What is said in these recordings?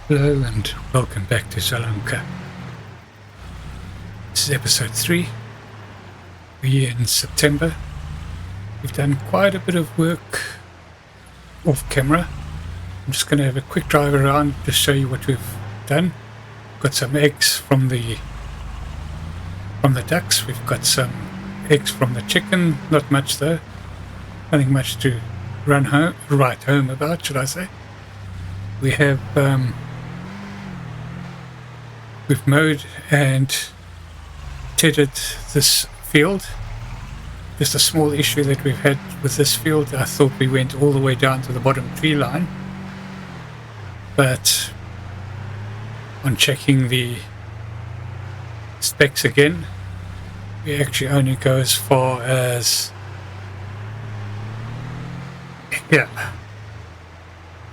Hello and welcome back to Zielonka. This is episode 3. We're in September. We've done quite a bit of work off camera. I'm just going to have a quick drive around to show you what we've done. Got some eggs from the ducks. We've got some eggs from the chicken. Not much though. Nothing much to write home about, should I say. We have we've mowed and tedded this field. Just a small issue that we've had with this field. I thought we went all the way down to the bottom tree line, but on checking the specs again, we actually only go as far as here.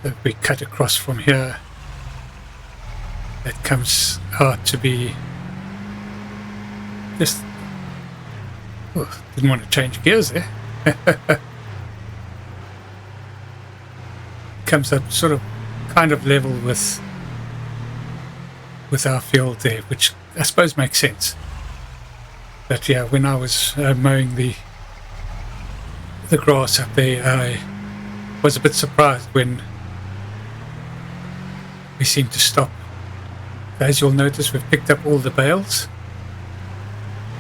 That we cut across from here. That comes out to be just, didn't want to change gears there. Comes up sort of kind of level with our field there, which I suppose makes sense. But yeah, when I was mowing the grass up there, I was a bit surprised when we seemed to stop. As you'll notice, we've picked up all the bales.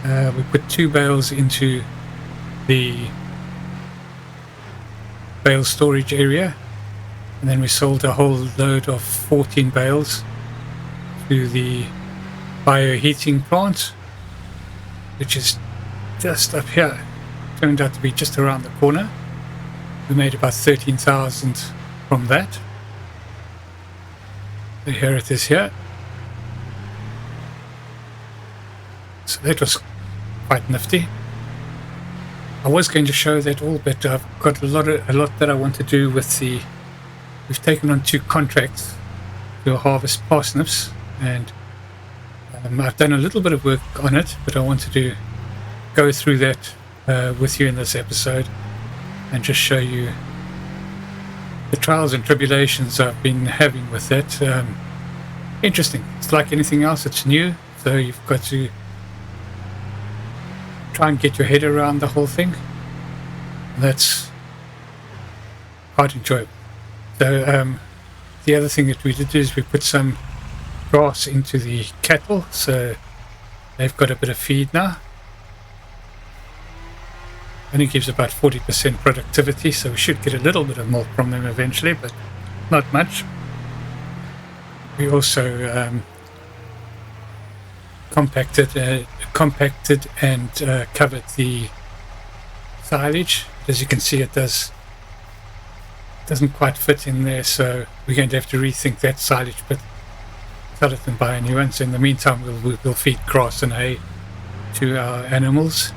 We put 2 bales into the bale storage area, and then we sold a whole load of 14 bales to the bioheating plant, which is just up here. Turned out to be just around the corner. We made about 13,000 from that. So here it is here. So that was quite nifty. I was going to show that all, but I've got a lot that I want to do with the. We've taken on 2 contracts to harvest parsnips, and I've done a little bit of work on it, but I wanted to go through that with you in this episode and just show you the trials and tribulations I've been having with that. Interesting. It's like anything else, it's new, so you've got to try and get your head around the whole thing. That's quite enjoyable. So the other thing that we did is we put some grass into the cattle, so they've got a bit of feed now. Only gives about 40% productivity, so we should get a little bit of milk from them eventually, but not much. We also compacted and covered the silage. As you can see, it doesn't quite fit in there, so we're going to have to rethink that silage bit, sell it and buy a new one. So in the meantime, we'll feed grass and hay to our animals.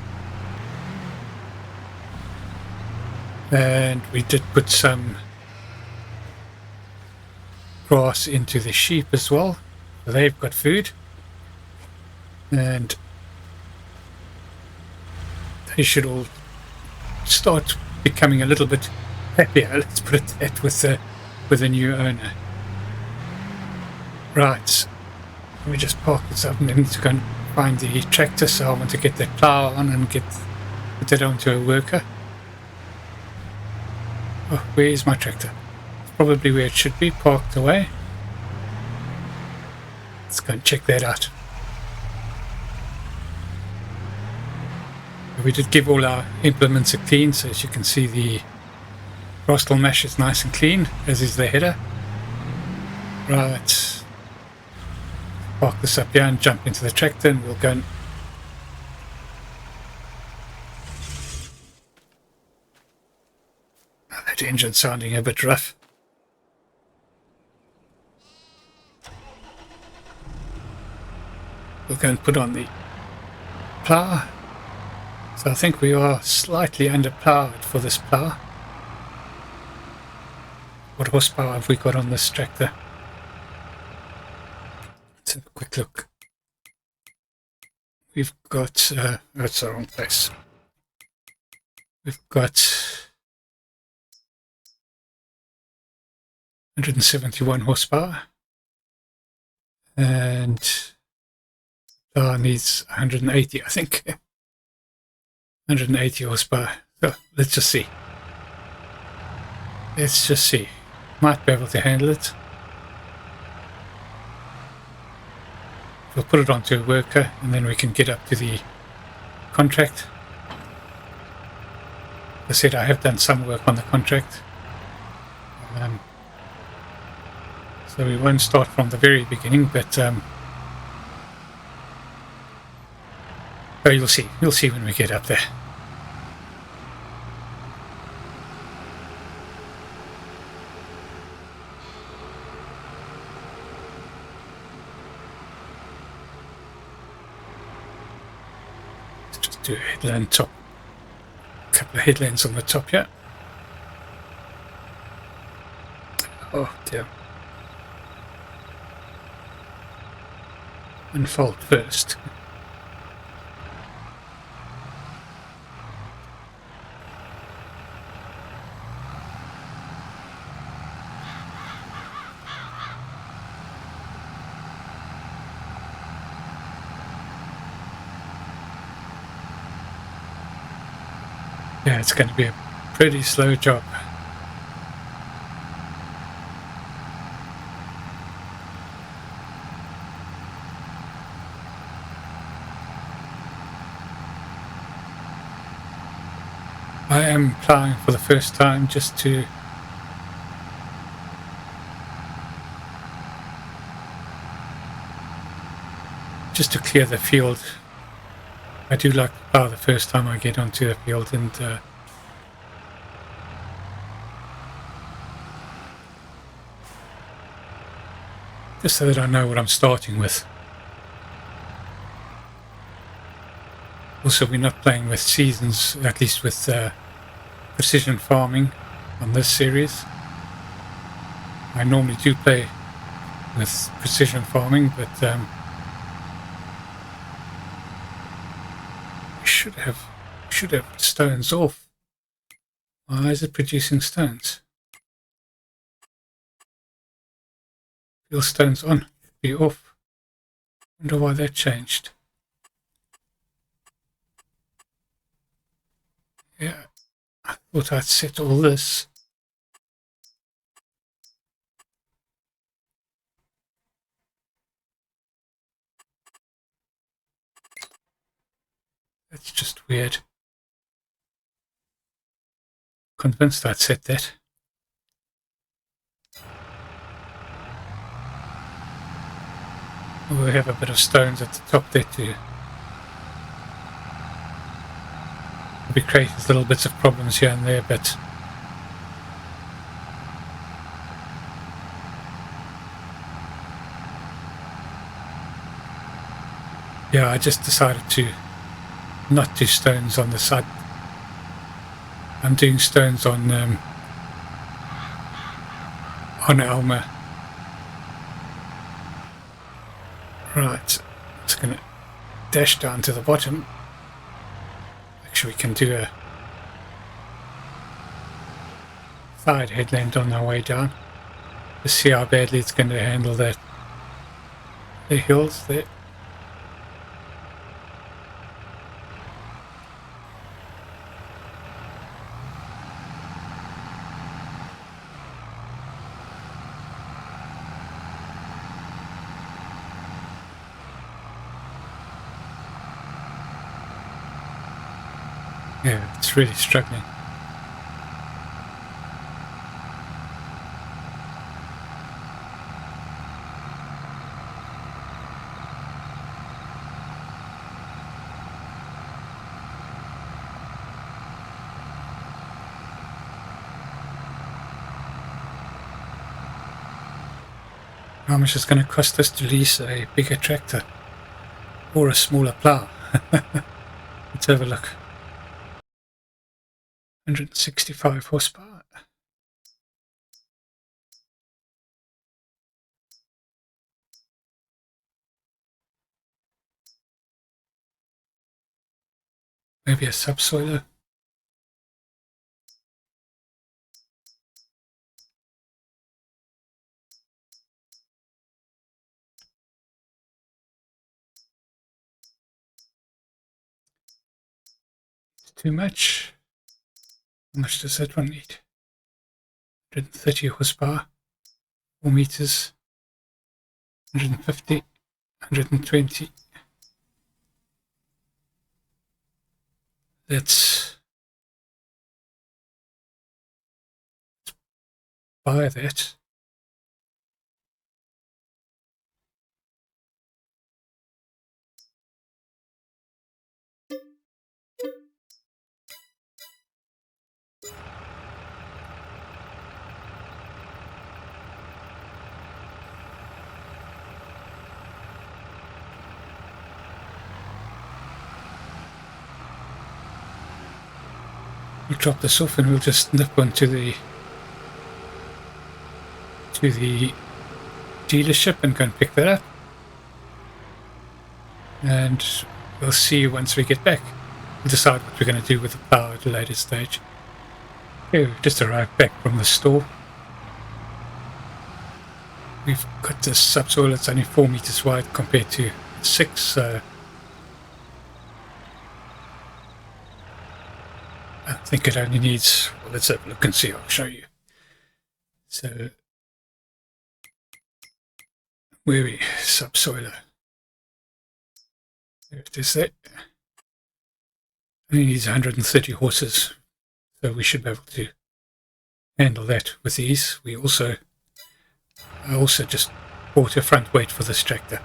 And we did put some grass into the sheep as well, so they've got food, and they should all start becoming a little bit happier, let's put it that, with the new owner. Right, let me just park this up, and I need to go and find the tractor, so I want to get that plough on and put that onto a worker. Oh, where is my tractor? It's probably where it should be, parked away. Let's go and check that out. We did give all our implements a clean, so as you can see, the Grassland mash is nice and clean, as is the header. Right, park this up here and jump into the tractor, and we'll go and that engine sounding a bit rough. We'll go and put on the plough. So I think we are slightly underpowered for this plough. What horsepower have we got on this tractor? Let's have a quick look. We've got, that's the wrong place. We've got 171 horsepower. and needs 180, I think. 180 horsepower. So let's just see. Let's just see. Might be able to handle it. We'll put it onto a worker and then we can get up to the contract. As I said, I have done some work on the contract. So we won't start from the very beginning, but oh, you'll see. You'll see when we get up there. Let's just do a headland top. A couple of headlands on the top here. Oh dear. Unfold first. Yeah, it's going to be a pretty slow job. I am ploughing for the first time just to clear the field. I do like to plough the first time I get onto the field, and just so that I know what I'm starting with. Also, we're not playing with seasons, at least with precision farming on this series. I normally do play with precision farming, but we should have stones off. Why is it producing stones? Fill stones on, be off. Wonder why that changed. Yeah, I thought I'd set all this. That's just weird. Convinced I'd set that. We have a bit of stones at the top there too. It'll be creating little bits of problems here and there, but yeah, I just decided to not do stones on the side. I'm doing stones on Alma. Right, just going to dash down to the bottom. Actually, we can do a side headland on our way down. Just see how badly it's going to handle that. The hills there. Yeah, it's really struggling. How much is going to cost us to lease a bigger tractor or a smaller plough? Let's have a look. 165 horsepower. Maybe a subsoiler. too much. How much does that one need? 130 horsepower, 4 meters, 150, 120. Let's buy that. We'll drop this off and we'll just nip onto the dealership and go and pick that up. And we'll see once we get back. We'll decide what we're going to do with the power at a later stage. Okay, we've just arrived back from the store. We've got this subsoil that's only 4 meters wide compared to 6, so I think it only needs, well, let's have a look and see, I'll show you. So, where are we? Subsoiler. There it is there. Only needs 130 horses, so we should be able to handle that with ease. I also just bought a front weight for this tractor.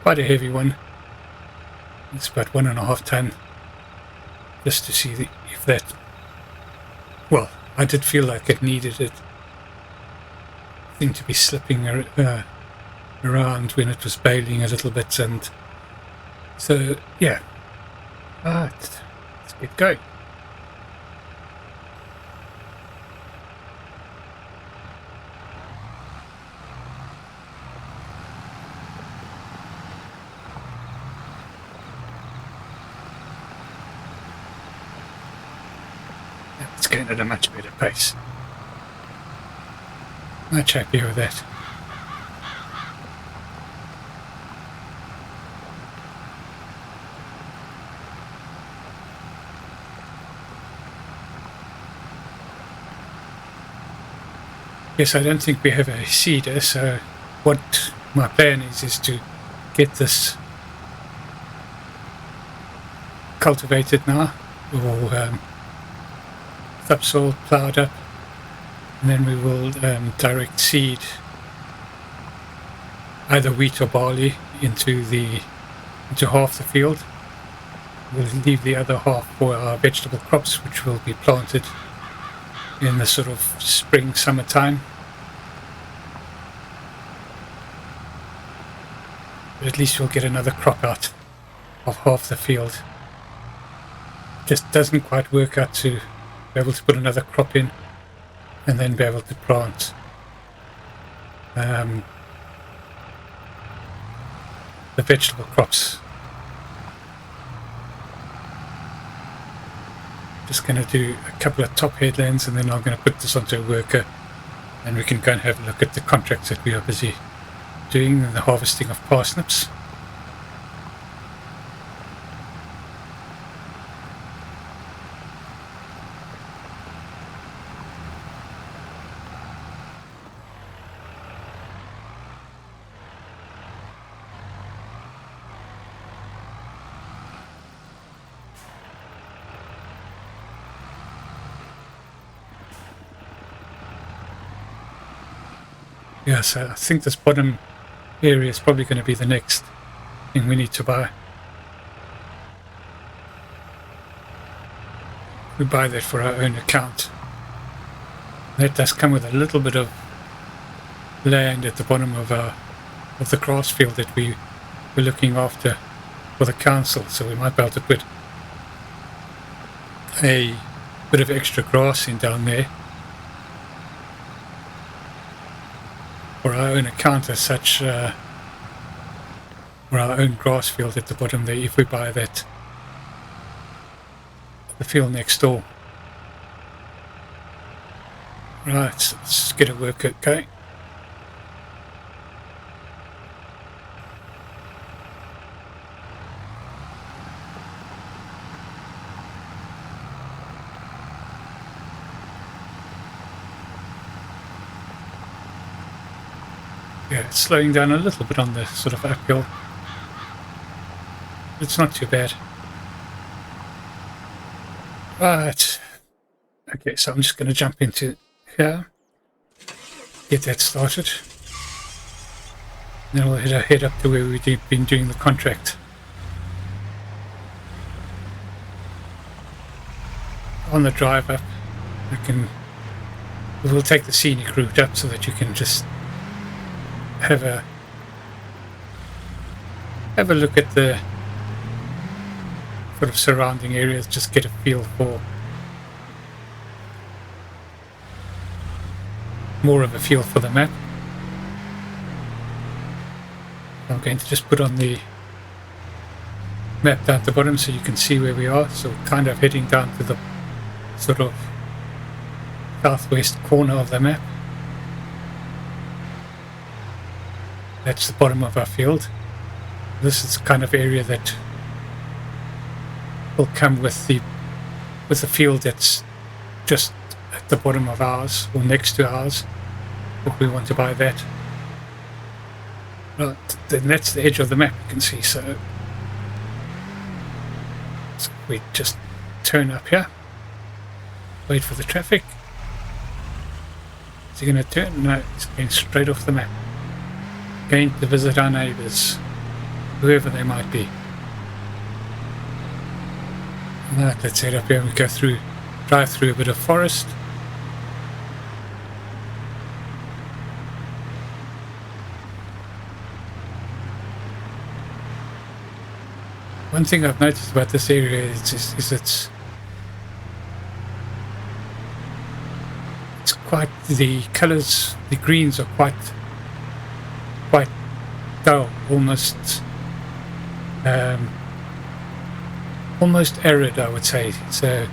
Quite a heavy one. It's about 1.5 ton. Just to see if that... Well, I did feel like it needed it. Seemed to be slipping around when it was bailing a little bit, and so yeah. Let's get going. It's going at a much better pace. Much happier with that. Yes, I don't think we have a seeder, so what my plan is to get this cultivated now, or subsoil ploughed up, and then we will direct seed either wheat or barley into half the field. We'll leave the other half for our vegetable crops, which will be planted in the sort of spring, summertime. But at least we'll get another crop out of half the field. Just doesn't quite work out to be able to put another crop in and then be able to plant the vegetable crops. Just going to do a couple of top headlands, and then I'm going to put this onto a worker, and we can go and have a look at the contracts that we are busy doing in the harvesting of parsnips. Yeah, so I think this bottom area is probably going to be the next thing we need to buy. We buy that for our own account. That does come with a little bit of land at the bottom of the grass field that we're looking after for the council, so we might be able to put a bit of extra grass in down there for our own account as such, for our own grass field at the bottom there, if we buy that, the field next door. Right, let's get a worker going. Yeah, it's slowing down a little bit on the sort of uphill. It's not too bad. Right. Okay, so I'm just going to jump into here, get that started. Then we'll head up to where we've been doing the contract. On the drive up, we'll take the scenic route up so that you can just have a look at the sort of surrounding areas, just get a feel for more of a feel for the map. I'm going to just put on the map down at the bottom so you can see where we are. So we're kind of heading down to the sort of southwest corner of the map. That's the bottom of our field. This is the kind of area that will come with the field that's just at the bottom of ours or next to ours, if we want to buy that. Right, then that's the edge of the map, you can see. So we just turn up here, wait for the traffic. Is he going to turn? No, he's going straight off the map. Going to visit our neighbours, whoever they might be. Right, let's head up here and we go through, drive through a bit of forest. One thing I've noticed about this area is it's quite, the colours, the greens are quite dull, almost arid, I would say. So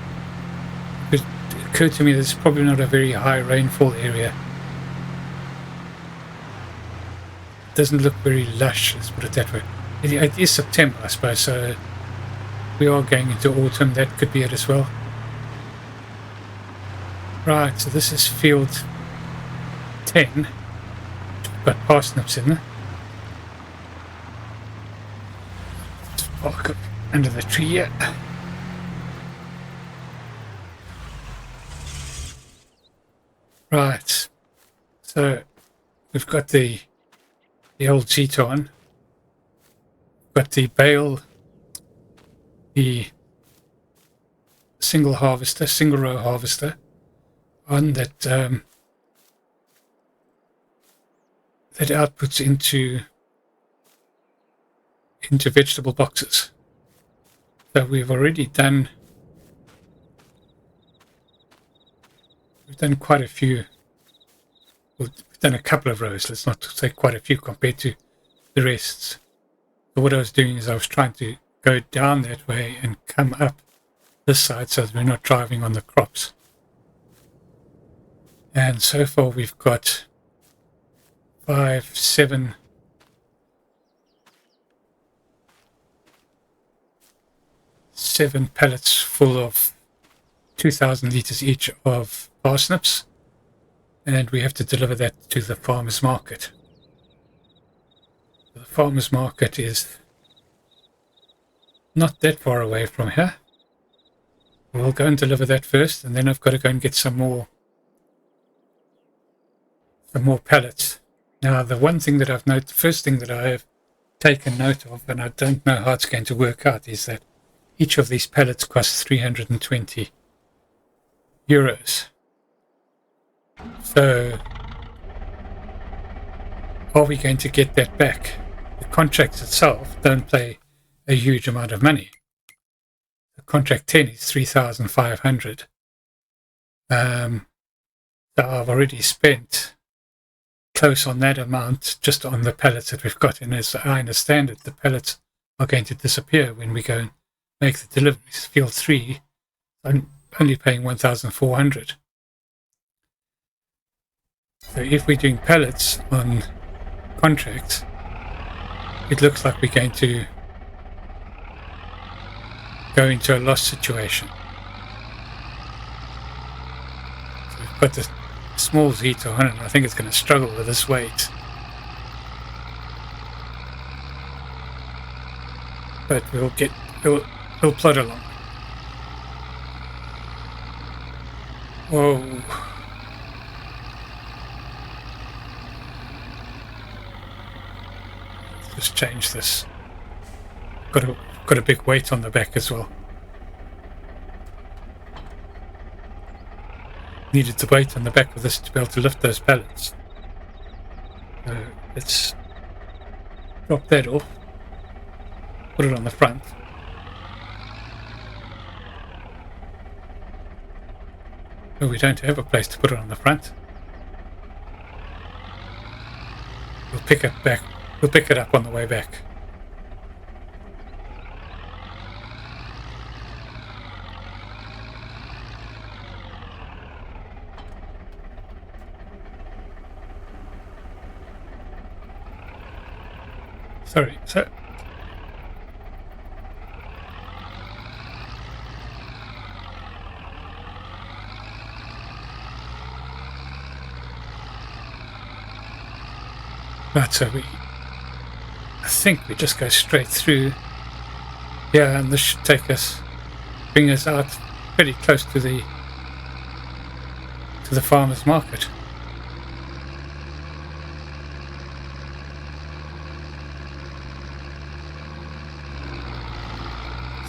it occurred to me that it's probably not a very high rainfall area. It doesn't look very lush, let's put it that way. It is September, I suppose, so we are going into autumn. That could be it as well. Right, so this is field 10. We've got parsnips in there. Just park up under the tree here. Right, so we've got the old Zeton. Got the bale, the single row harvester on that that outputs into vegetable boxes. So we've already done quite a few. We've done a couple of rows. Let's not say quite a few compared to the rest. But what I was doing is I was trying to go down that way and come up this side so that we're not driving on the crops. And so far we've got 7 pallets full of 2,000 litres each of parsnips, and we have to deliver that to the farmer's market. The farmer's market is not that far away from here. We'll go and deliver that first, and then I've got to go and get some more pallets. Now, the one thing that I've noted, the first thing that I have taken note of, and I don't know how it's going to work out, is that each of these pallets costs 320 euros. So, are we going to get that back? The contracts itself don't pay a huge amount of money. The contract 10 is 3,500. So I've already spent close on that amount just on the pallets that we've got. And as I understand it, the pallets are going to disappear when we go and make the deliveries. Field 3, I'm only paying 1,400. So if we're doing pallets on contracts, it looks like we're going to go into a loss situation. So we've got the small Zeton, and I think it's going to struggle with this weight. but we'll plod along. Whoa. Let's change this. Got a big weight on the back as well. Needed the weight on the back of this to be able to lift those pallets. Let's drop that off. Put it on the front. Oh, we don't have a place to put it on the front. We'll pick it back. We'll pick it up on the way back. Sorry, so right, so I think we just go straight through. Yeah, and this should bring us out pretty close to the farmer's market.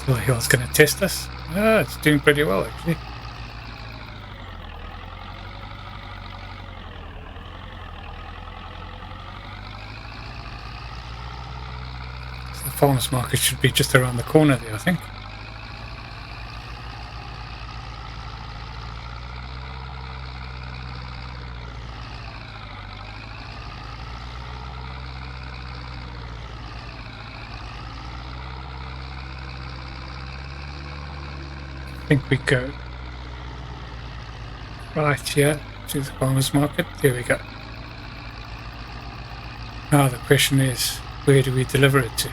So the hill's going to test us. It's doing pretty well actually. So the farmer's market should be just around the corner there, I think. I think we go right here to the farmer's market. There we go. Now the question is, where do we deliver it to?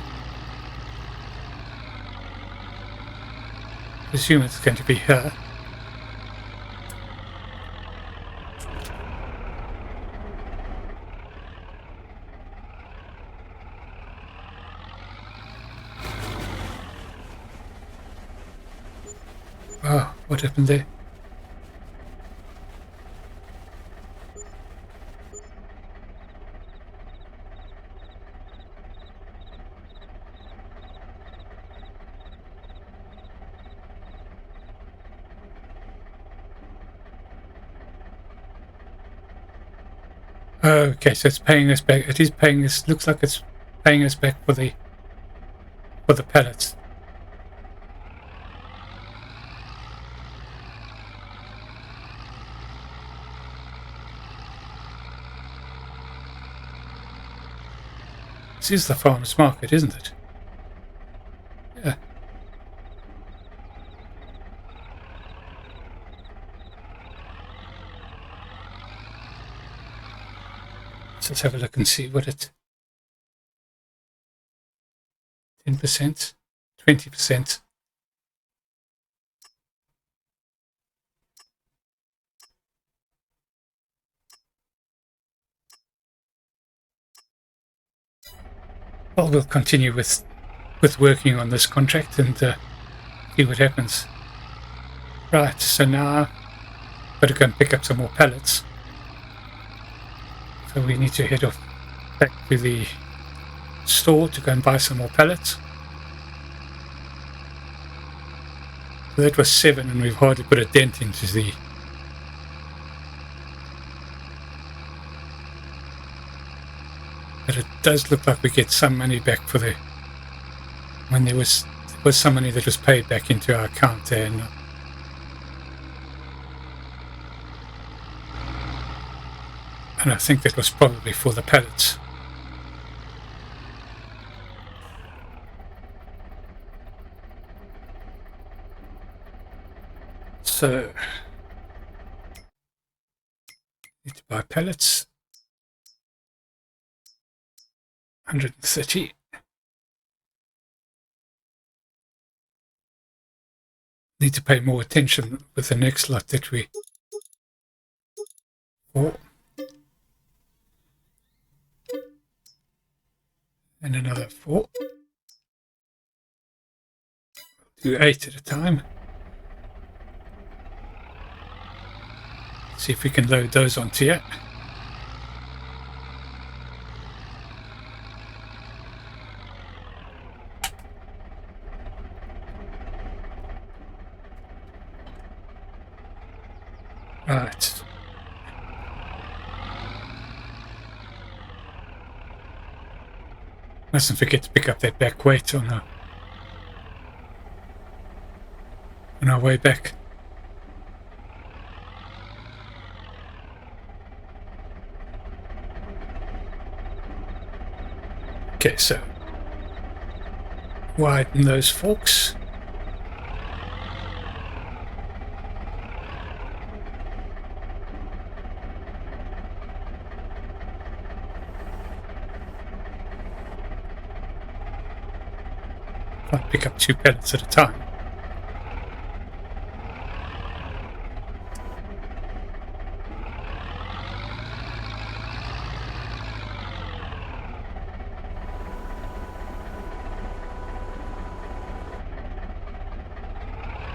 I presume it's going to be here. Oh, what happened there? Okay, so it's paying us back. It is paying us. Looks like it's paying us back for the pallets. This is the farmer's market, isn't it? Yeah. Let's have a look and see what it. 10%, 20%. Well, we'll continue with working on this contract and see what happens. Right, so now I've got to go and pick up some more pallets. So we need to head off back to the store to go and buy some more pallets. So that was 7 and we've hardly put a dent into the... But it does look like we get some money back for the... When there was some money that was paid back into our account there. And I think that was probably for the pallets. So, need to buy pallets. 130. Need to pay more attention with the next lot that we... 4. And another 4. Do 8 at a time. See if we can load those onto you. Right. Mustn't forget to pick up that back weight on our way back. Okay, so widen those forks. Can't pick up 2 pellets at a time.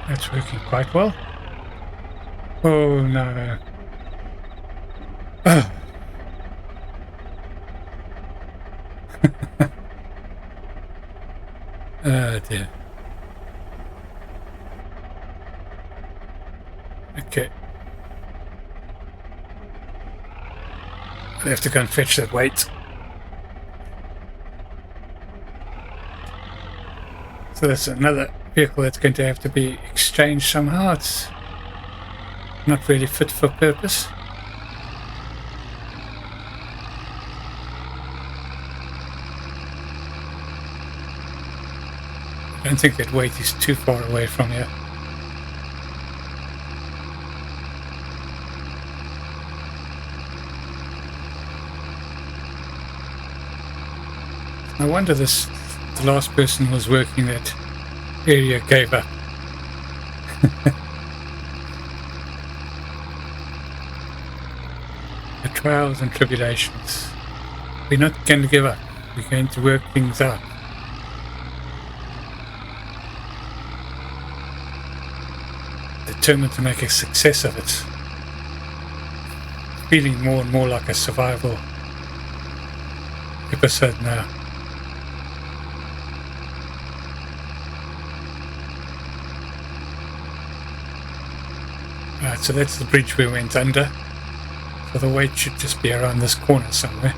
That's working quite well. Oh no. Oh. Oh dear. Okay. I have to go and fetch that weight. So that's another vehicle that's going to have to be exchanged somehow. It's not really fit for purpose. I don't think that weight is too far away from here. I wonder the last person who was working that area gave up. The trials and tribulations. We're not going to give up. We're going to work things out. Determined to make a success of it. Feeling more and more like a survival episode now. Right, so that's the bridge we went under. So the weight should just be around this corner somewhere.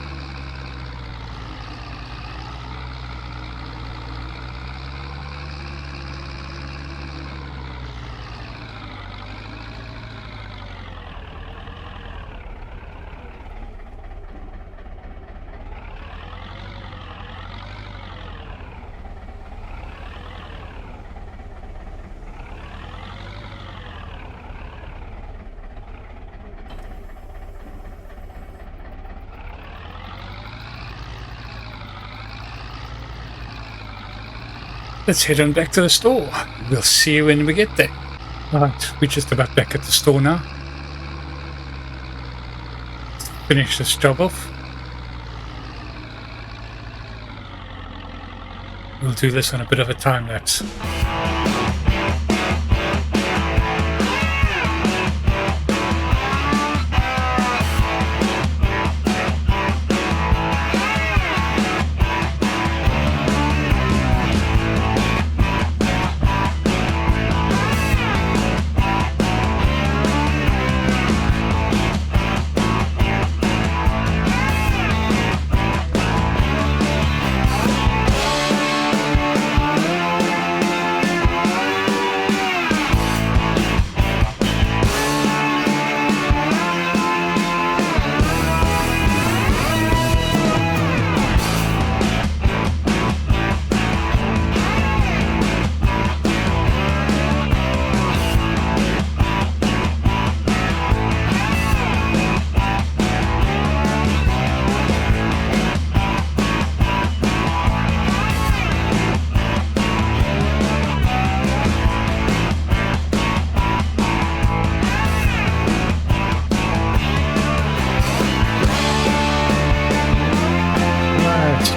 Let's head on back to the store. We'll see you when we get there. Right, we're just about back at the store now. Finish this job off. We'll do this on a bit of a time lapse.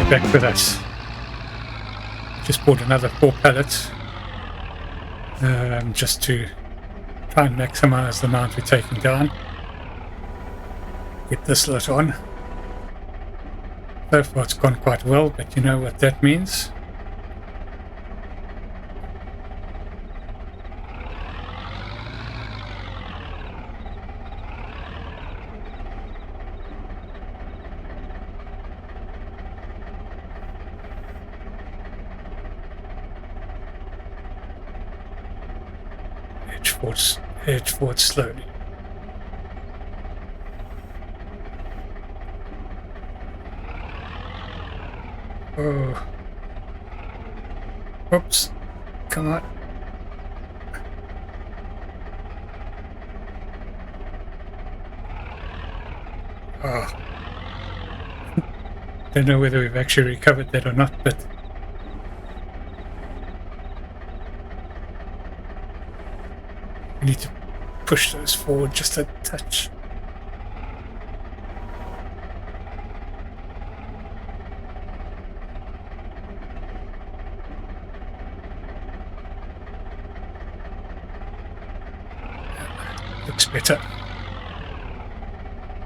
Back with us. Just bought another 4 pallets. just to try and maximize the amount we're taking down. Get this lit on. So far it's gone quite well, but you know what that means. Edge forward slowly. Oh. Oops. Come on. Oh. Don't know whether we've actually recovered that or not, but we need to push those forward just a touch. Looks better.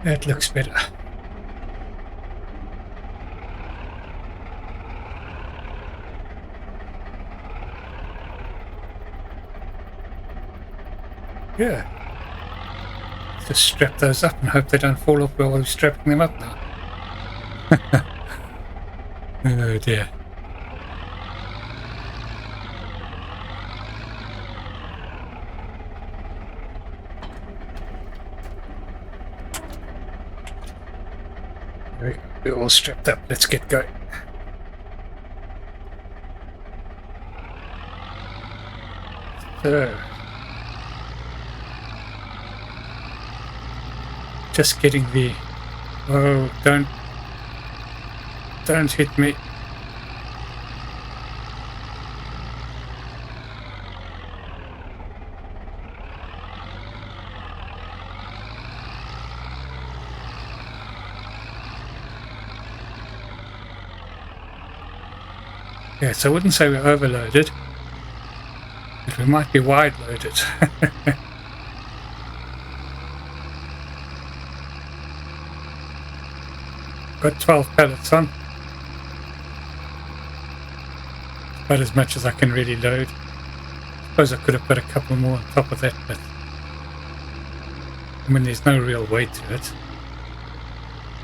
That looks better. Yeah. Just strap those up and hope they don't fall off while we're strapping them up now. Oh dear. We're all strapped up. Let's get going. So, just getting the... Oh, don't hit me. Yeah, so I wouldn't say we're overloaded, but we might be wide loaded. Got 12 pallets on. About as much as I can really load. Suppose I could have put a couple more on top of that, but I mean there's no real weight to it.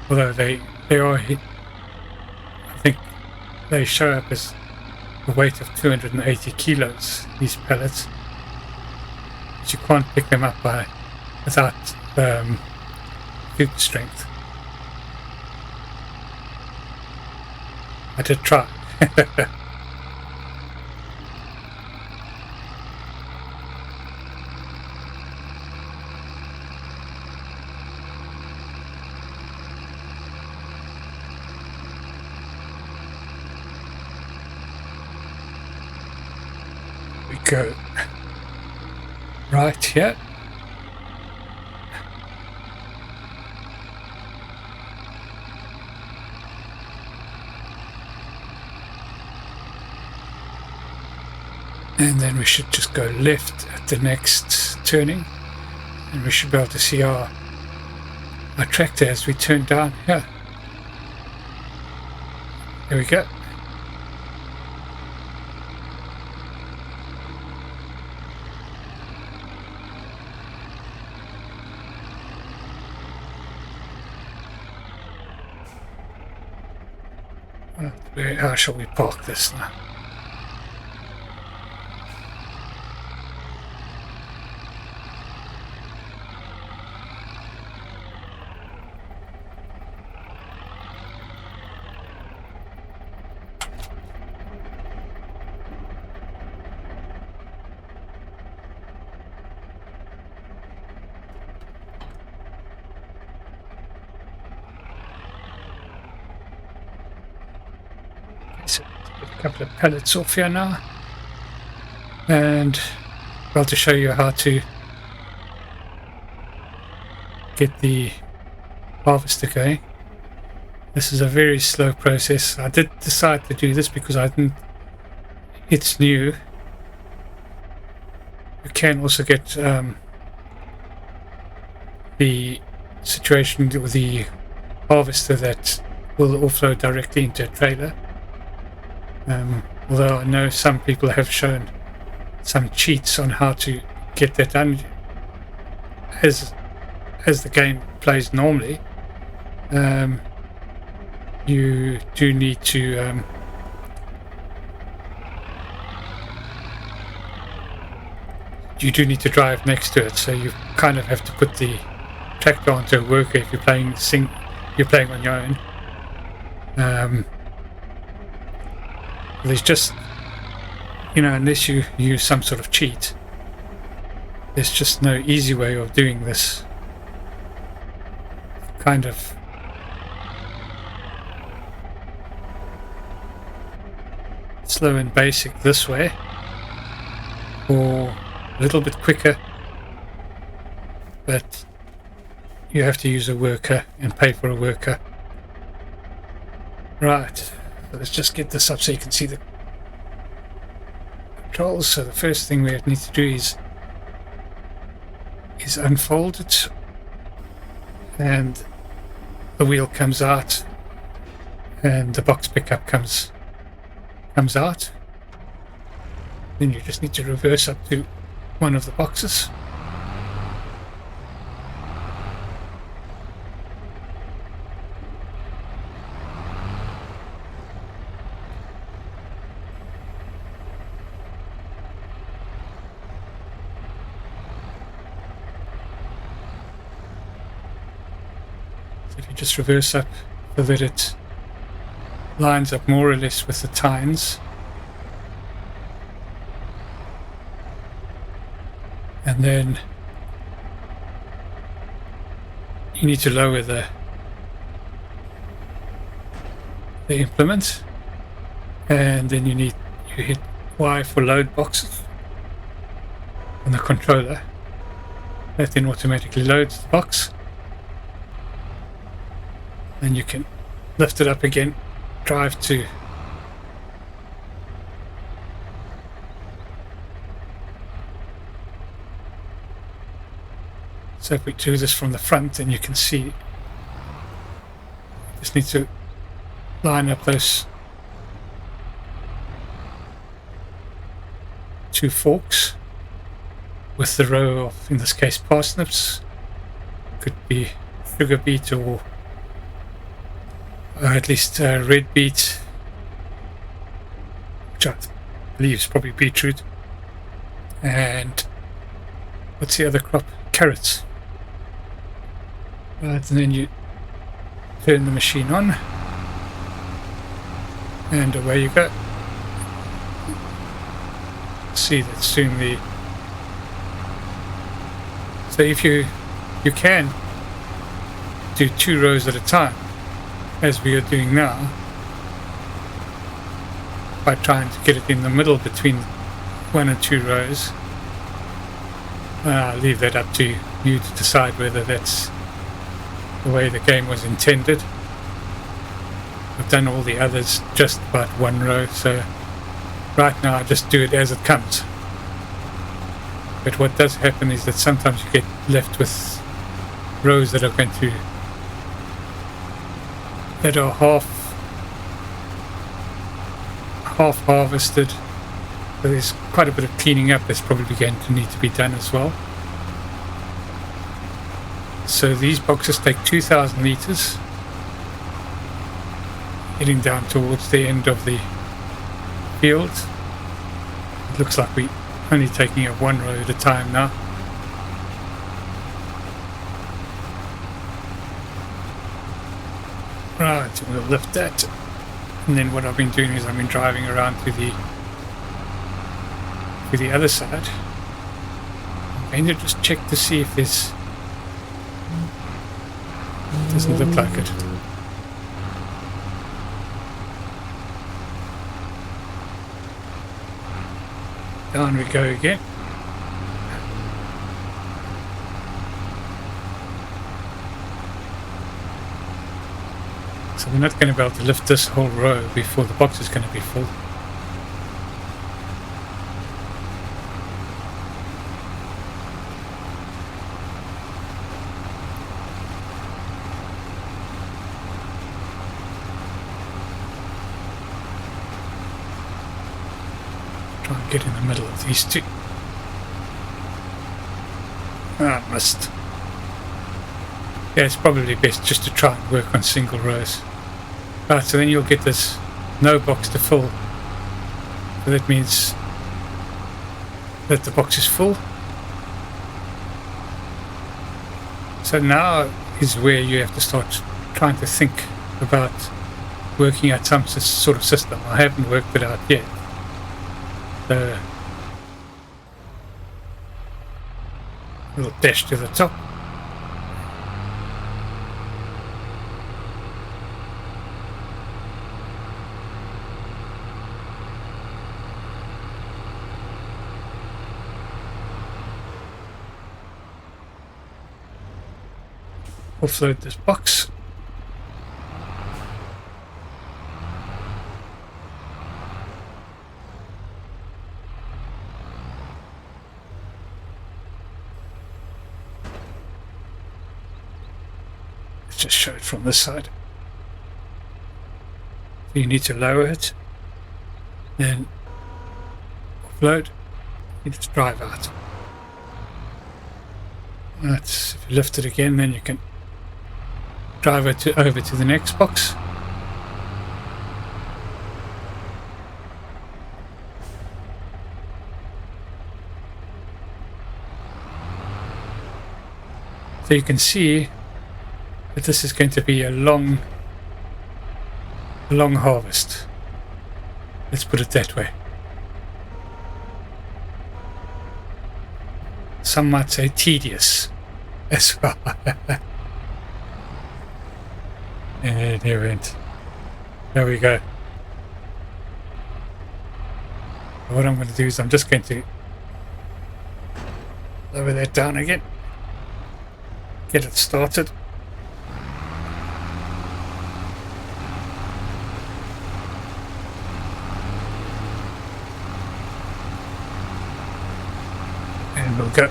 Although they are, I think they show up as a weight of 280 kilos, these pallets. But you can't pick them up without super strength. I did try. We go right here. And then we should just go left at the next turning, and we should be able to see our tractor as we turn down here. There we go. How shall we park this now? So get a couple of pellets off here now, and well, to show you how to get the harvester going. This is a very slow process. I did decide to do this because it's new, you can also get the situation with the harvester that will offload directly into a trailer. Although I know some people have shown some cheats on how to get that done as the game plays normally. You do need to drive next to it, so you kind of have to put the tractor onto a worker if you're playing on your own. There's just, unless you use some sort of cheat, there's just no easy way of doing this kind of slow and basic this way, or a little bit quicker, but you have to use a worker and pay for a worker. Right, let's just get this up so you can see the controls. So the first thing we need to do is unfold it, and the wheel comes out and the box pickup comes out. Then you just need to reverse up to one of the boxes. So if you just reverse up so that it lines up more or less with the tines, and then you need to lower the implement, and then you hit Y for load boxes on the controller. That then automatically loads the box, and you can lift it up again, drive to so if we do this from the front, then you can see just need to line up those two forks with the row of, in this case, parsnips. Could be sugar beet or at least red beet, which I believe is probably beetroot. And what's the other crop? Carrots. Right, and then you turn the machine on, and away you go. See, that's doing the. So if you can do 2 rows at a time, as we are doing now, by trying to get it in the middle between 1 and 2 rows. I'll leave that up to you to decide whether that's the way the game was intended. I've done all the others just about 1 row, so right now I just do it as it comes. But what does happen is that sometimes you get left with rows that are half harvested. So there's quite a bit of cleaning up that's probably going to need to be done as well. So these boxes take 2,000 litres, getting down towards the end of the field. It looks like we're only taking it 1 row at a time now. Right, so we'll lift that, and then what I've been doing is I've been driving around to the other side. I'm going to just check to see if this doesn't look like it. Down we go again. So we're not going to be able to lift this whole row before the box is going to be full. Try and get in the middle of these two. Ah, I missed. Yeah, it's probably best just to try and work on single rows. Right, so then you'll get this no box to fill. So that means that the box is full. So now is where you have to start trying to think about working out some sort of system. I haven't worked it out yet. So, little dash to the top. Offload this box. Let's just show it from this side. So you need to lower it, then offload, you just drive out. That's, if you lift it again, then you can drive it over to the next box. So you can see that this is going to be a long harvest. Let's put it that way. Some might say tedious as well. And here we went. There we go. What I'm going to do is I'm just going to lower that down again. Get it started. And we'll go.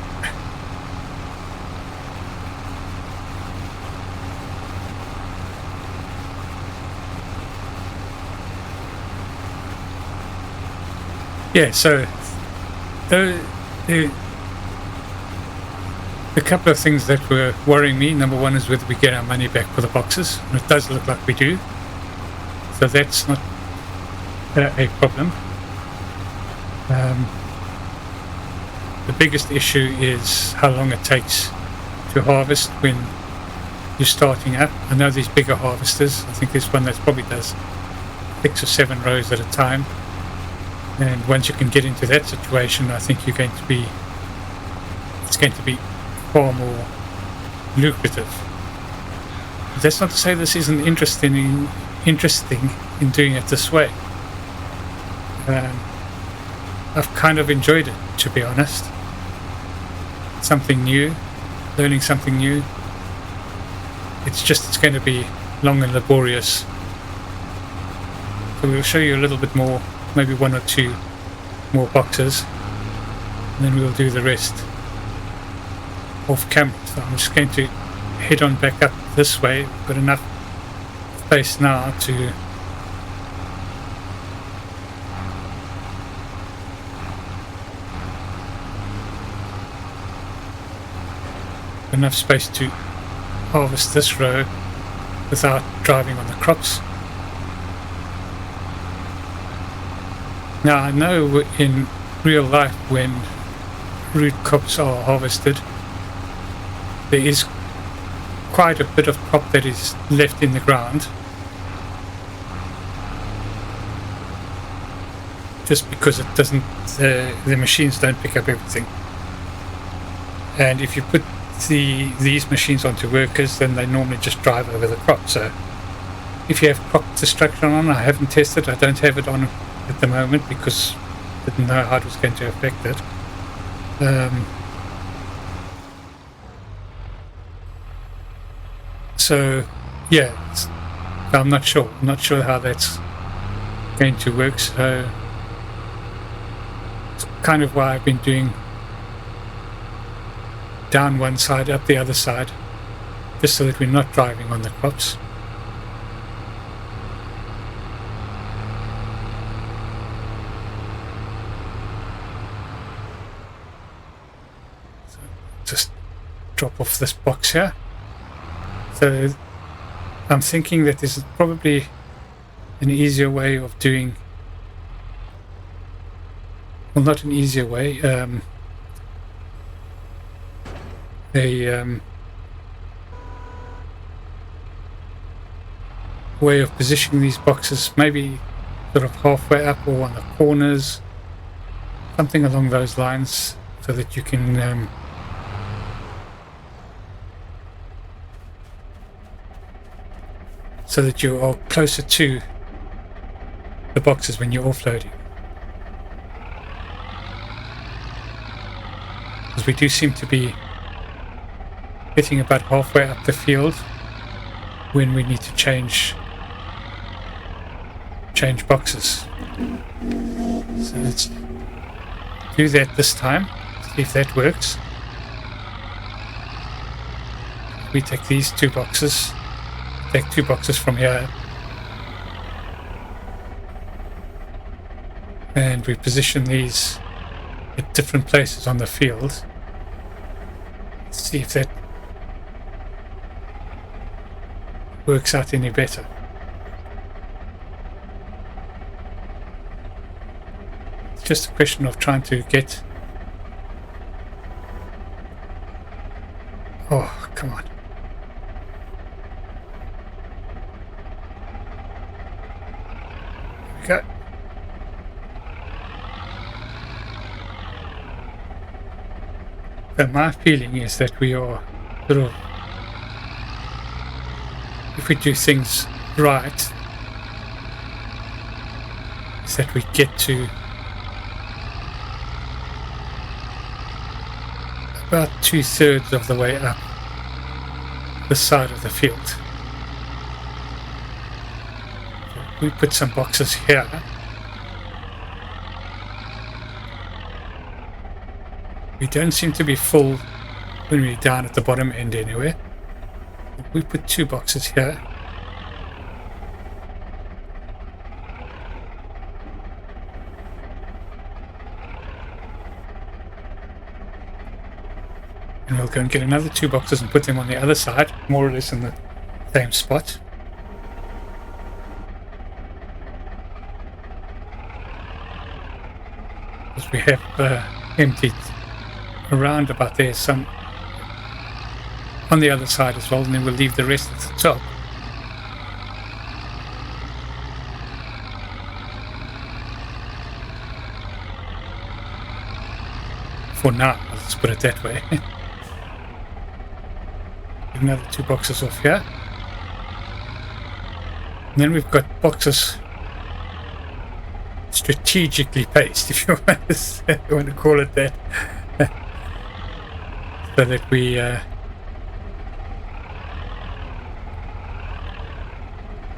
Yeah, so the couple of things that were worrying me, number one is whether we get our money back for the boxes, and it does look like we do, so that's not a problem. The biggest issue is how long it takes to harvest when you're starting up. I know these bigger harvesters, I think this one that probably does 6 or 7 rows at a time. And once you can get into that situation, I think it's going to be far more lucrative. But that's not to say this isn't interesting in doing it this way. I've kind of enjoyed it, to be honest. Something new, learning something new. It's going to be long and laborious. So we'll show you a little bit more. Maybe 1 or 2 more boxes, and then we'll do the rest off camera. So I'm just going to head on back up this way. We've got enough space now to harvest this row without driving on the crops. Now I know in real life when root crops are harvested, there is quite a bit of crop that is left in the ground, just because it doesn't, the machines don't pick up everything. And if you put these machines onto workers, then they normally just drive over the crop. So if you have crop destruction on, I haven't tested, I don't have it on at the moment because I didn't know how it was going to affect it. So yeah, I'm not sure how that's going to work. So it's kind of why I've been doing down one side, up the other side, just so that we're not driving on the crops. drop off this box here. So I'm thinking that this is probably an easier way of doing, well, not an easier way, way of positioning these boxes, maybe sort of halfway up or on the corners, something along those lines, so that you can so that you are closer to the boxes when you're offloading. Because we do seem to be getting about halfway up the field when we need to change boxes. So let's do that this time, see if that works. We take these two boxes, take two boxes from here, and we position these at different places on the field. Let's see if that works out any better. It's just a question of trying to get... Oh, come on. There we go. But my feeling is that we are sort of, if we do things right, is that we get to about 2/3 of the way up the side of the field. We put some boxes here. We don't seem to be full when we're down at the bottom end anyway. We put two boxes here. And we'll go and get another two boxes and put them on the other side, more or less in the same spot. Because we have emptied around about there some on the other side as well, and then we'll leave the rest at the top. For now, let's put it that way. Another two boxes off here. And then we've got boxes strategically placed, if you want to call it that. So that we are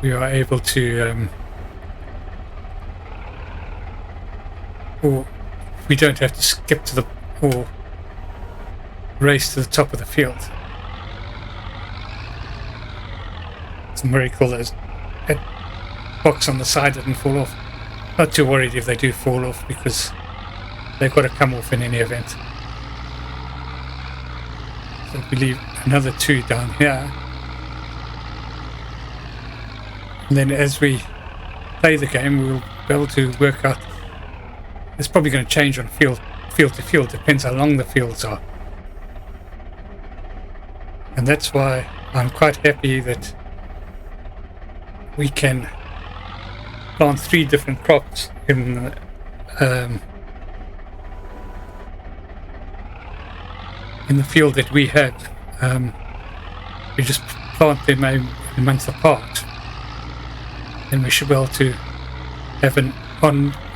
able to, or we don't have to skip to the, or race to the top of the field. It's a miracle that box on the side didn't fall off. Not too worried if they do fall off, because they've got to come off in any event. So we leave another two down here. And then as we play the game, we'll be able to work out. It's probably going to change on field to field, depends how long the fields are. And that's why I'm quite happy that we can plant 3 different crops in the field that we have. We just plant them a month apart, and we should be able to have an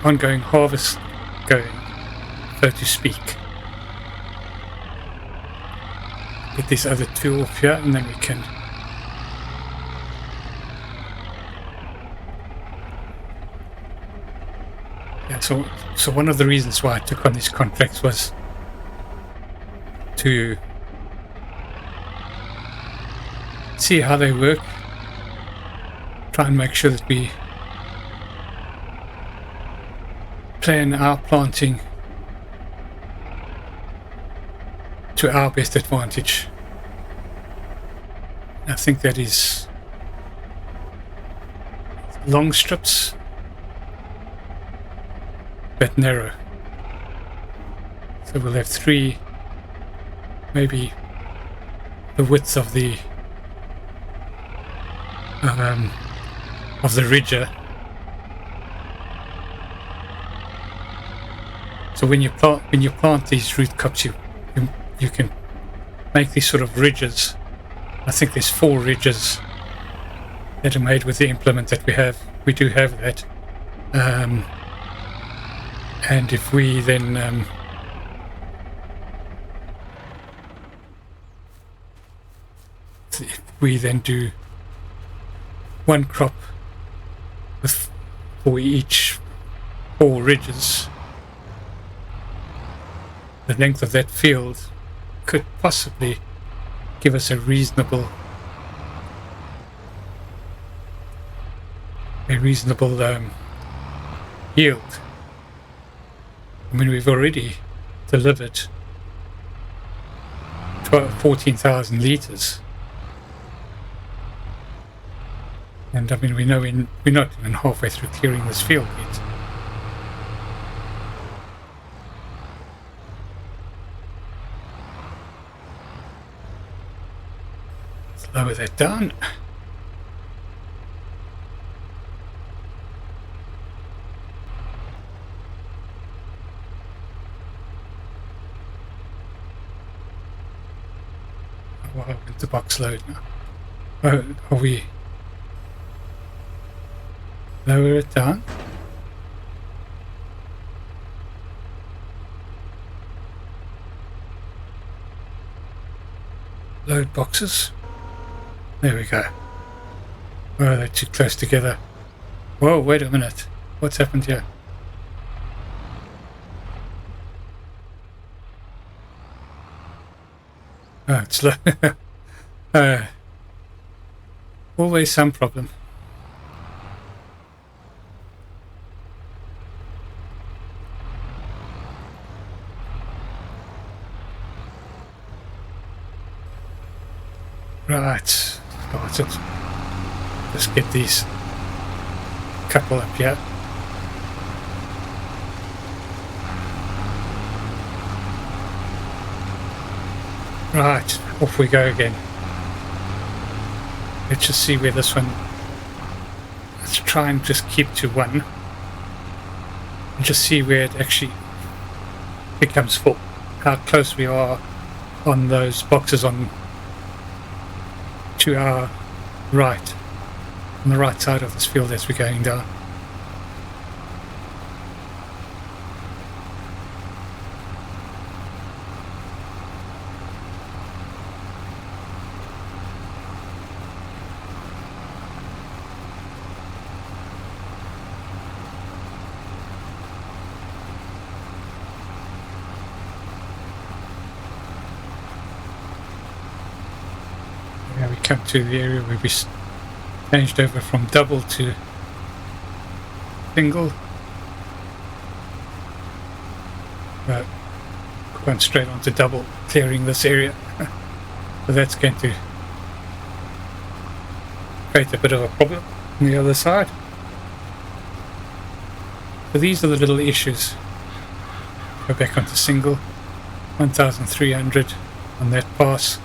ongoing harvest going, so to speak. Get these other 2 off here, and then we can so one of the reasons why I took on these contracts was to see how they work, try and make sure that we plan our planting to our best advantage. I think that is long strips, but narrow. So we'll have 3, maybe the width of the ridger. So when you plant these root cups, you can make these sort of ridges. I think there's 4 ridges that are made with the implement that we have. We do have that, and if we then do 1 crop for each 4 ridges, the length of that field could possibly give us a reasonable yield. I mean, we've already delivered 14,000 litres, and I mean, we know we're not even halfway through clearing this field yet. Let's lower that down. What happened to box load now? Oh, are we lower it down? Load boxes. There we go. Oh, they're too close together. Whoa, wait a minute. What's happened here? Oh, it's low. Always some problem. Right, started. Let's get these couple up here. Right, off we go again. Let's just see where this one. Let's try and just keep to 1 and just see where it actually becomes full. How close we are on those boxes on to our right, on the right side of this field as we're going down. We come to the area where we changed over from double to single. But going straight on to double, clearing this area. So that's going to create a bit of a problem on the other side. So these are the little issues. Go back onto single, 1,300 on that pass.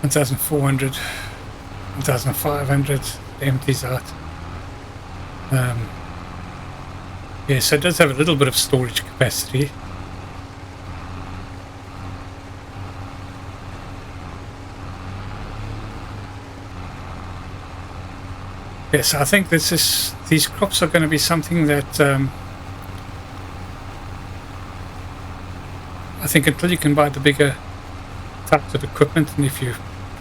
1,400, 1,500, empties out. Yeah, so it does have a little bit of storage capacity. Yes, I think these crops are going to be something that I think until you can buy the bigger types of equipment, and if you're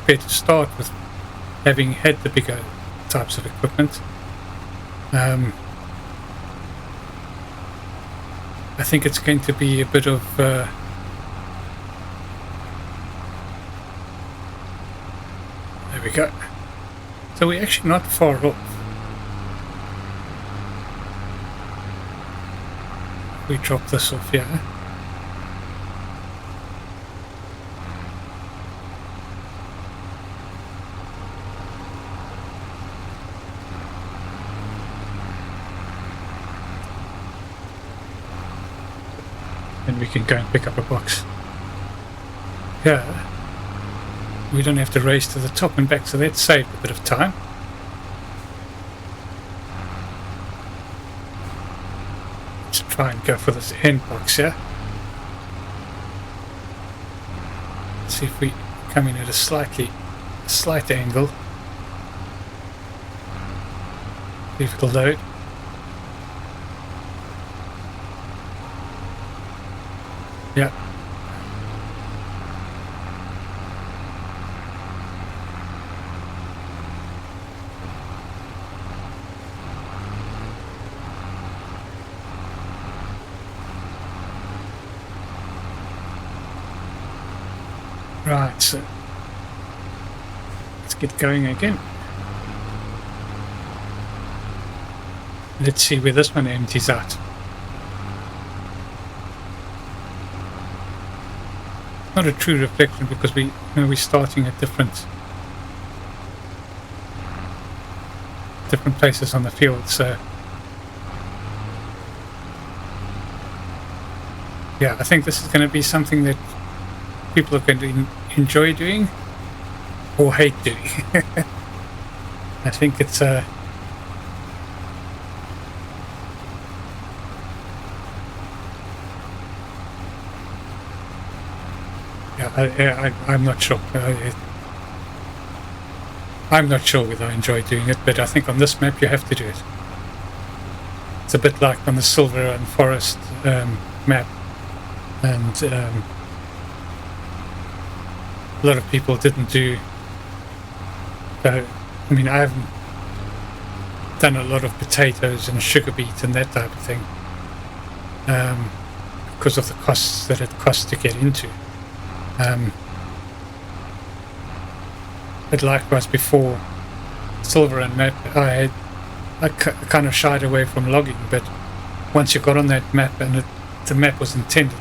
prepared to start with having had the bigger types of equipment, I think it's going to be a bit of there we go. So we're actually not far off. We drop this off here. then we can go and pick up a box. Yeah, we don't have to race to the top and back, so that saved a bit of time. Let's try and go for this end box here. Let's see if we come in at a slight angle. See if it'll load. Yeah. Right, so let's get going again. Let's see where this one empties out. Not a true reflection because we're starting at different places on the field, so yeah, I think this is going to be something that people are going to enjoy doing or hate doing. I think it's I'm not sure. I'm not sure whether I enjoy doing it, but I think on this map you have to do it. It's a bit like on the Silver and Forest map, and a lot of people didn't do. I mean, I haven't done a lot of potatoes and sugar beet and that type of thing because of the costs that it costs to get into. But likewise, before Silver and map, I kind of shied away from logging. But once you got on that map, and the map was intended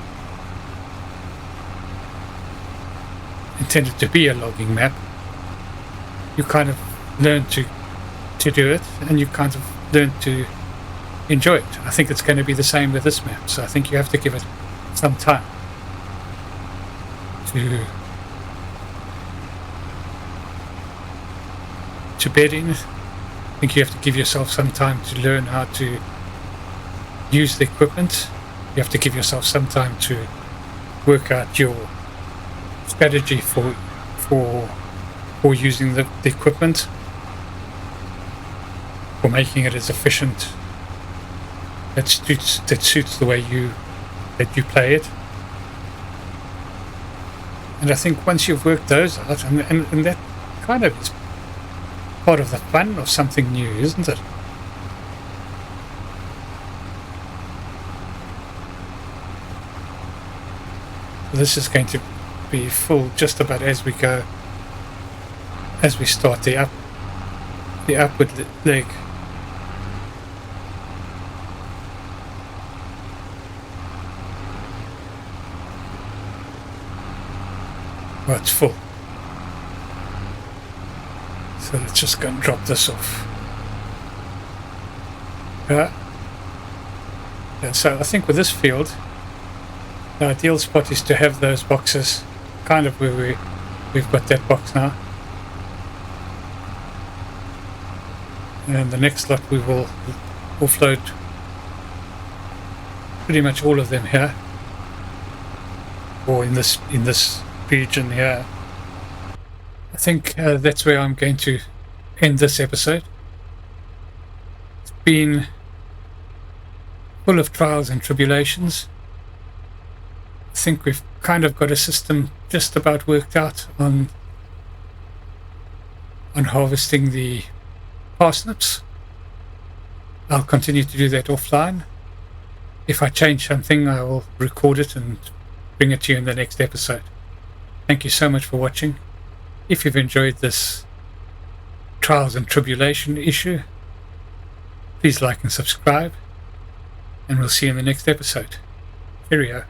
to be a logging map, you kind of learn to do it, and you kind of learn to enjoy it. I think it's going to be the same with this map. So I think you have to give it some time to bed in. I think you have to give yourself some time to learn how to use the equipment. You have to give yourself some time to work out your strategy for using the equipment, for making it as efficient that suits the way you play it. And I think once you've worked those out, and that kind of is part of the fun of something new, isn't it? This is going to be full just about as we go, as we start the upward leg. Well, it's full. So let's just go and drop this off. Yeah, so I think with this field, the ideal spot is to have those boxes kind of where we've got that box now. And the next lot we will offload pretty much all of them here, or in this region here. I think that's where I'm going to end this episode. It's been full of trials and tribulations. I think we've kind of got a system just about worked out on harvesting the parsnips. I'll continue to do that offline. If I change something, I will record it and bring it to you in the next episode. Thank you so much for watching. If you've enjoyed this trials and tribulation issue, please like and subscribe, and we'll see you in the next episode. Cheerio.